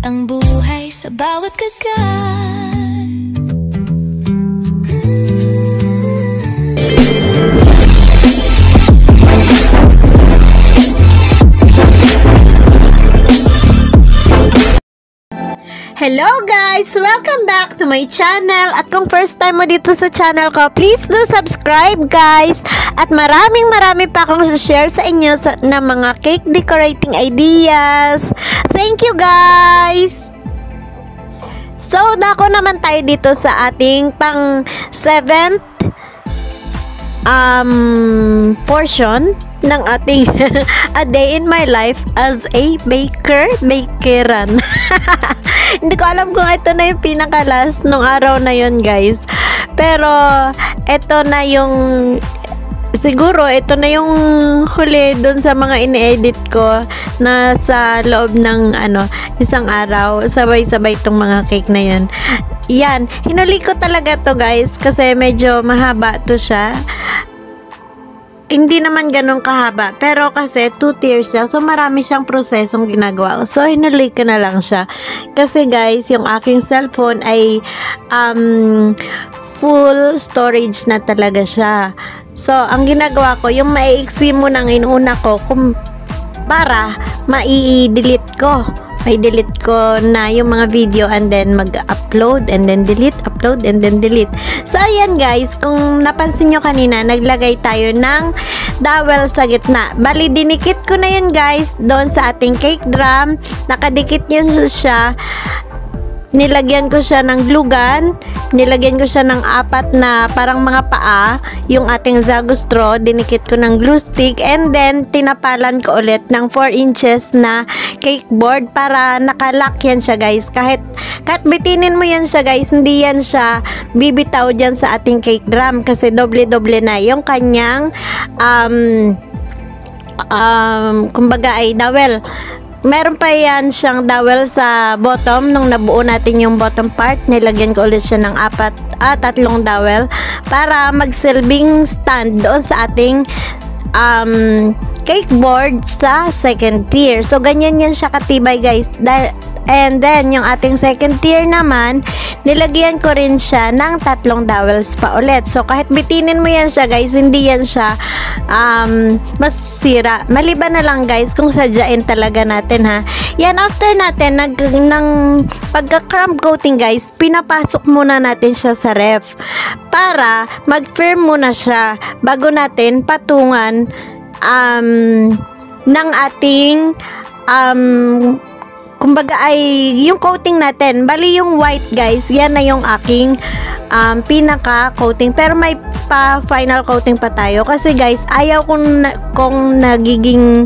Ang buhay sa bawat kagat. Hello guys! Welcome back to my channel. At kung first time mo dito sa channel ko, please do subscribe guys. At maraming pa akong share sa inyo na mga cake decorating ideas. Thank you guys! So, dako naman tayo dito sa ating pang 7th portion ng ating a day in my life as a bakeran. Hindi ko alam kung ito na yung pinaka-last nung araw na yun guys, pero ito na yung siguro ito na yung huli dun sa mga ini-edit ko na sa loob ng isang araw, sabay-sabay itong mga cake na yun. Yan, hinuli ko talaga to guys kasi medyo mahaba to siya. Hindi naman ganun kahaba, pero kasi 2 tiers siya, so marami siyang prosesong ginagawa. So hinuli ko na lang siya kasi guys, yung aking cellphone ay full storage na talaga siya. So ang ginagawa ko, yung maiiksi mo nang inuna ko para mai-delete ko. I-delete ko na yung mga video and then mag-upload and then delete, upload and then delete. So ayan guys, kung napansin nyo kanina, naglagay tayo ng dowel sa gitna. Bali, dinikit ko na yun guys doon sa ating cake drum. Nakadikit yun siya. Nilagyan ko siya ng glue gun, nilagyan ko siya ng 4 na parang mga paa, yung ating Zago straw, dinikit ko ng glue stick, and then tinapalan ko ulit ng 4 inches na cake board para nakalock yan siya guys. Kahit bitinin mo yan siya guys, hindi yan siya bibitaw dyan sa ating cake drum kasi doble-doble na yung kanyang kumbaga ay dowel. Meron pa yan siyang dowel sa bottom. Nung nabuo natin yung bottom part, nilagyan ko ulit siya ng 3 dowel para magsilbing stand doon sa ating cake board sa second tier. So ganyan yan siya katibay guys. And then yung ating second tier naman, nilagyan ko rin siya ng 3 dowels pa ulit. So kahit bitinin mo yan siya guys, hindi yan siya masira. Maliban na lang guys kung sadyain talaga natin ha. Yan, after natin ng pagka-crumb coating guys, pinapasok muna natin siya sa ref para mag-firm muna siya bago natin patungan ng ating kumbaga ay yung coating natin. Bali yung white guys, yan na yung aking pinaka coating, pero may pa final coating pa tayo kasi guys, ayaw kung nagiging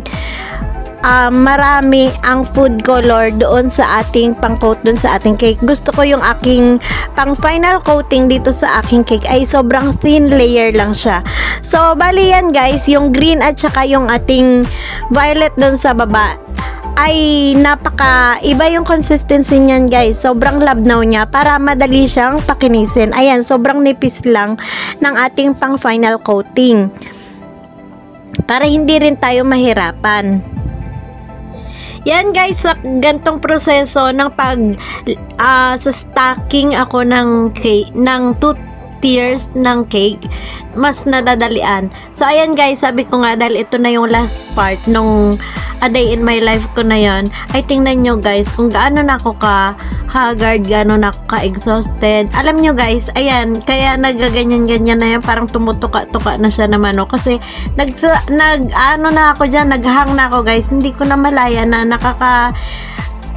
marami ang food color doon sa ating pang coat doon sa ating cake. Gusto ko yung aking pang final coating dito sa aking cake ay sobrang thin layer lang siya. So bali yan guys, yung green at saka yung ating violet doon sa baba ay iba yung consistency niyan guys. Sobrang labnaw niya para madali siyang pakinisin. Ayan, sobrang nipis lang ng ating pang final coating para hindi rin tayo mahirapan. Yan guys, sa gantong proseso ng sa stacking ako ng cake, ng 2 tiers ng cake, mas nadadalian. So ayan guys, sabi ko nga dahil ito na yung last part nung a day in my life ko na yon, ay tingnan nyo guys kung gaano na ako ka haggard, gaano na ako ka exhausted. Alam nyo guys, ayan, kaya nagaganyan-ganyan na yan, parang tumutuka-tuka na siya naman kasi ano na ako dyan, naghang na ako guys, hindi ko na malaya na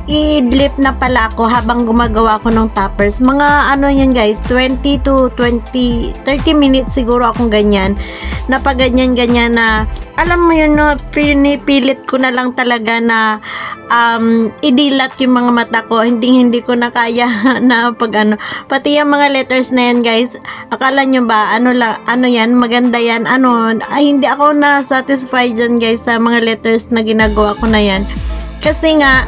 i-dip na pala ako habang gumagawa ko ng toppers. Mga yan guys, 20 to 30 minutes siguro akong ganyan, na pag ganyan na, alam mo yun, no, pinipilit ko na lang talaga na idilat yung mga mata ko. Hindi ko na kaya na pati yung mga letters na yan guys, akala nyo ba yan, maganda yan, hindi ako na satisfied dyan guys sa mga letters na ginagawa ko na yan. Kasi nga,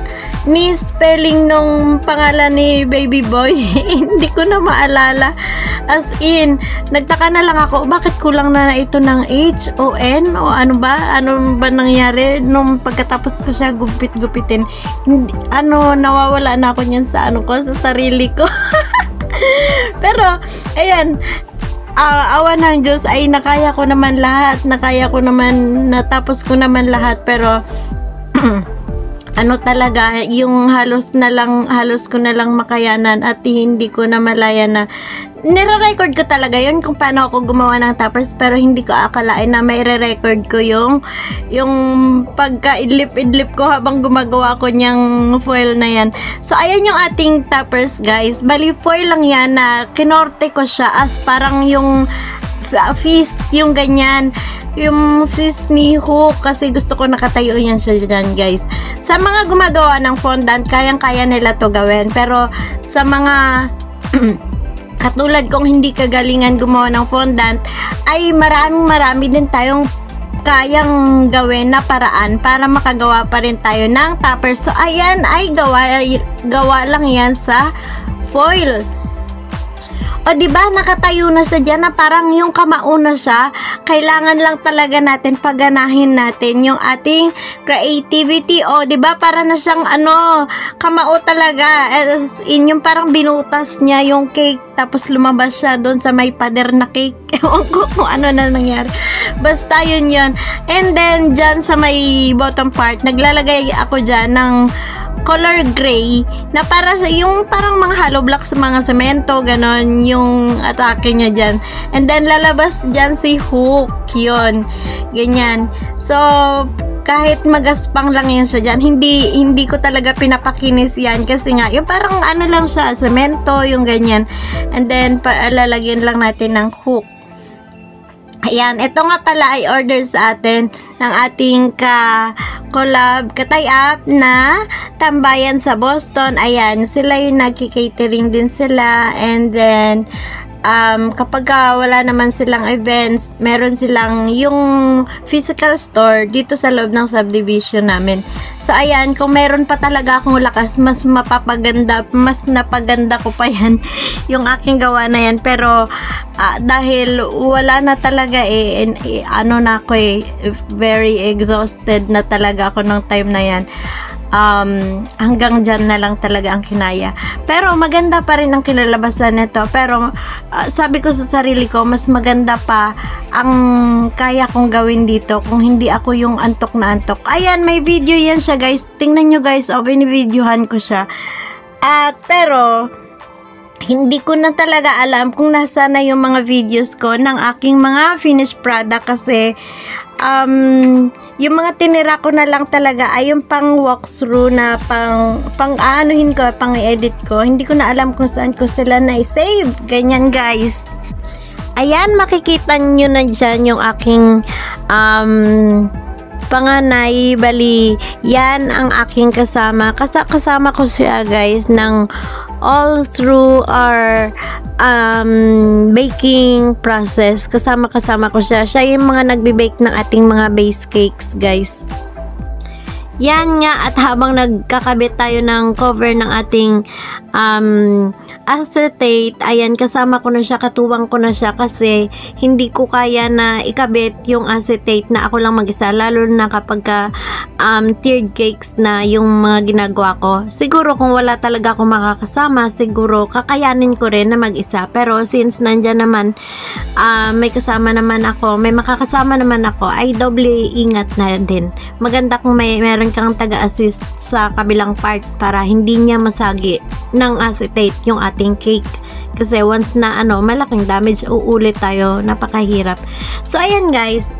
misspelling nung pangalan ni baby boy. Hindi ko na maalala. As in, nagtaka na lang ako, bakit kulang na ito ng H o N o ano ba? Ano ba nangyari nung pagkatapos ko siya gupit-gupitin? Nawawala na ako niyan sa sa sarili ko. Pero, ayan, awa ng Diyos ay nakaya ko naman lahat, natapos ko naman lahat, pero talaga, yung halos ko na lang makayanan at hindi ko na malaya na nire-record ko talaga yun kung paano ako gumawa ng toppers, pero hindi ko akalain na may re-record ko yung pagka-idlip-idlip ko habang gumagawa ko niyang foil na yan. So, ayan yung ating toppers, guys. Bali, foil lang yan na kinorte ko siya as parang yung fist, yung ganyan. Yung fist ni Hook, kasi gusto ko nakatayo yan siya dyan, guys. Sa mga gumagawa ng fondant, kayang-kaya nila to gawin. Pero, sa mga katulad kong hindi kagalingan gumawa ng fondant, ay marami din tayong kayang gawin na paraan para makagawa pa rin tayo ng toppers. So, ayan ay gawa lang yan sa foil. O, diba, nakatayo na siya dyan na parang yung kamao na siya. Kailangan lang talaga natin paganahin natin yung ating creativity. O, diba, para na siyang kamao talaga. As in, yung parang binutas niya yung cake, tapos lumabas siya doon sa may pader na cake. Ewan ko kung ano na nangyari. Basta yun. And then, dyan sa may bottom part, naglalagay ako dyan ng color gray na parang mga hollow blocks sa mga semento, ganon yung atake niya dyan. And then lalabas dyan si Hook, yun, ganyan. So, kahit magaspang lang yan siya dyan, hindi ko talaga pinapakinis yan kasi nga, yung parang lang siya, semento, yung ganyan. And then, lalagyan lang natin ng hook. Ayan, ito nga pala ay order sa atin ng ating ka-collab, ka-tie-up na tambayan sa Boston. Ayan, sila yung nagki-catering din sila. And then, kapag wala naman silang events, meron silang yung physical store dito sa loob ng subdivision namin. So, ayan, kung meron pa talaga akong lakas, mas napaganda ko pa yan, yung aking gawa na yan. Pero, dahil wala na talaga very exhausted na talaga ako ng time na yan. Hanggang dyan na lang talaga ang kinaya. Pero maganda pa rin ang kinalabasan nito. Pero sabi ko sa sarili ko, mas maganda pa ang kaya kong gawin dito kung hindi ako yung antok na antok. Ayan, may video yan siya, guys. Tingnan nyo, guys. Binivideohan ko siya. Pero hindi ko na talaga alam kung nasa na yung mga videos ko ng aking mga finished product kasi yung mga tinira ko na lang talaga ay yung pang walkthrough na pang aanuhin ko, pang i-edit ko. Hindi ko na alam kung saan ko sila na-save. Ganyan, guys. Ayan, makikita nyo na dyan yung aking panganay. Bali, yan ang aking kasama. Kasama ko siya, guys, ng all through our baking process. Kasama ko siya. Siya yung mga nagbe-bake ng ating mga base cakes, guys. Yan nga, at habang nagkakabit tayo ng cover ng ating acetate, ayan, kasama ko na siya, katuwang ko na siya kasi hindi ko kaya na ikabit yung acetate na ako lang mag-isa, lalo na kapag tiered cakes na yung mga ginagawa ko. Siguro kung wala talaga akong makakasama, siguro kakayanin ko rin na mag-isa. Pero since nandyan naman, may kasama naman ako, may makakasama naman ako, ay doble ingat na din. Maganda kung meron kang taga-assist sa kabilang part para hindi niya masagi ng acetate yung ating cake. Kasi once na malaking damage, uulit tayo, napakahirap. So ayan, guys,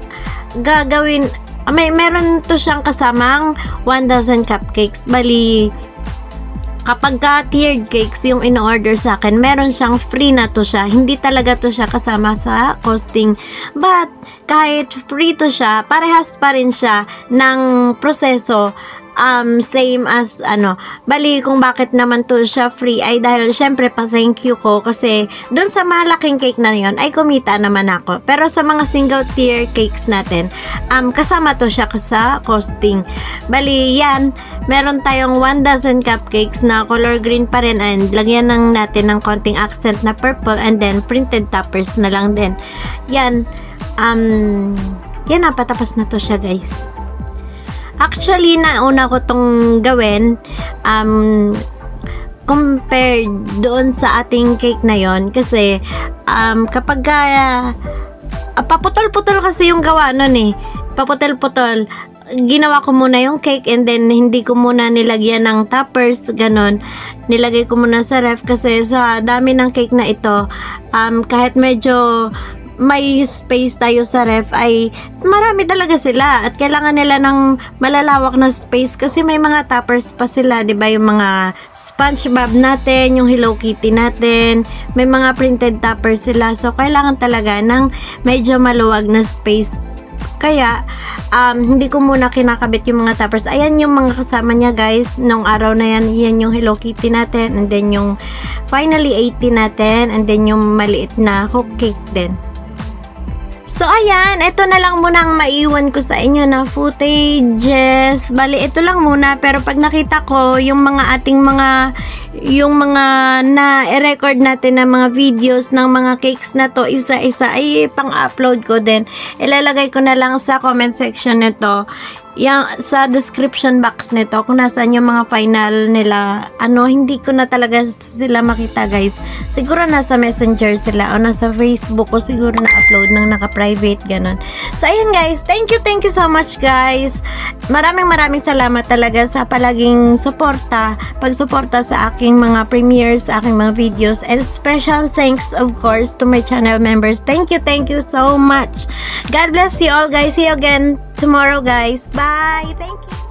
meron to siyang kasamang 1 dozen cupcakes. Bali, kapag tiered cakes yung in-order sa akin, meron siyang free na to siya. Hindi talaga to siya kasama sa costing. But, kahit free to siya, parehas pa rin siya ng proseso same as bali kung bakit naman to siya free ay dahil syempre pa thank you ko kasi doon sa malaking cake na yon ay kumita naman ako. Pero sa mga single tier cakes natin, kasama to siya sa costing. Bali yan, meron tayong 1 dozen cupcakes na color green pa rin and lagyan lang natin ng konting accent na purple and then printed toppers na lang din. Yan, yan na, patapos na to siya guys. Actually, nauna ko tong gawin compared doon sa ating cake na yon kasi kapag paputol-putol kasi yung gawa nun eh. Paputol-putol. Ginawa ko muna yung cake and then hindi ko muna nilagyan ng toppers, ganon. Nilagay ko muna sa ref kasi sa dami ng cake na ito, kahit medyo may space tayo sa ref ay marami talaga sila at kailangan nila ng malalawak na space kasi may mga toppers pa sila, 'di ba? Yung mga SpongeBob natin, yung Hello Kitty natin, may mga printed toppers sila. So kailangan talaga ng medyo maluwag na space. Kaya hindi ko muna kinakabit yung mga toppers. Ayan yung mga kasama niya guys nung araw na yan. Yan yung Hello Kitty natin and then yung finally 80 natin and then yung maliit na hook cake din. So, ayan, ito na lang muna ang maiwan ko sa inyo na footages. Bali, ito lang muna. Pero pag nakita ko, yung mga na-record natin na mga videos ng mga cakes na to, isa-isa, ay pang-upload ko din. Ilalagay ko na lang sa comment section nito. Sa description box nito kung nasaan yung mga final nila. Hindi ko na talaga sila makita guys. Siguro nasa Messenger sila o nasa Facebook ko siguro na-upload ng naka-private, ganon. So ayun guys, thank you so much guys. Maraming salamat talaga sa palaging suporta, pagsuporta sa aking mga premieres, sa aking mga videos, and special thanks of course to my channel members. Thank you so much. God bless you all guys. See you again tomorrow guys. Bye. Thank you.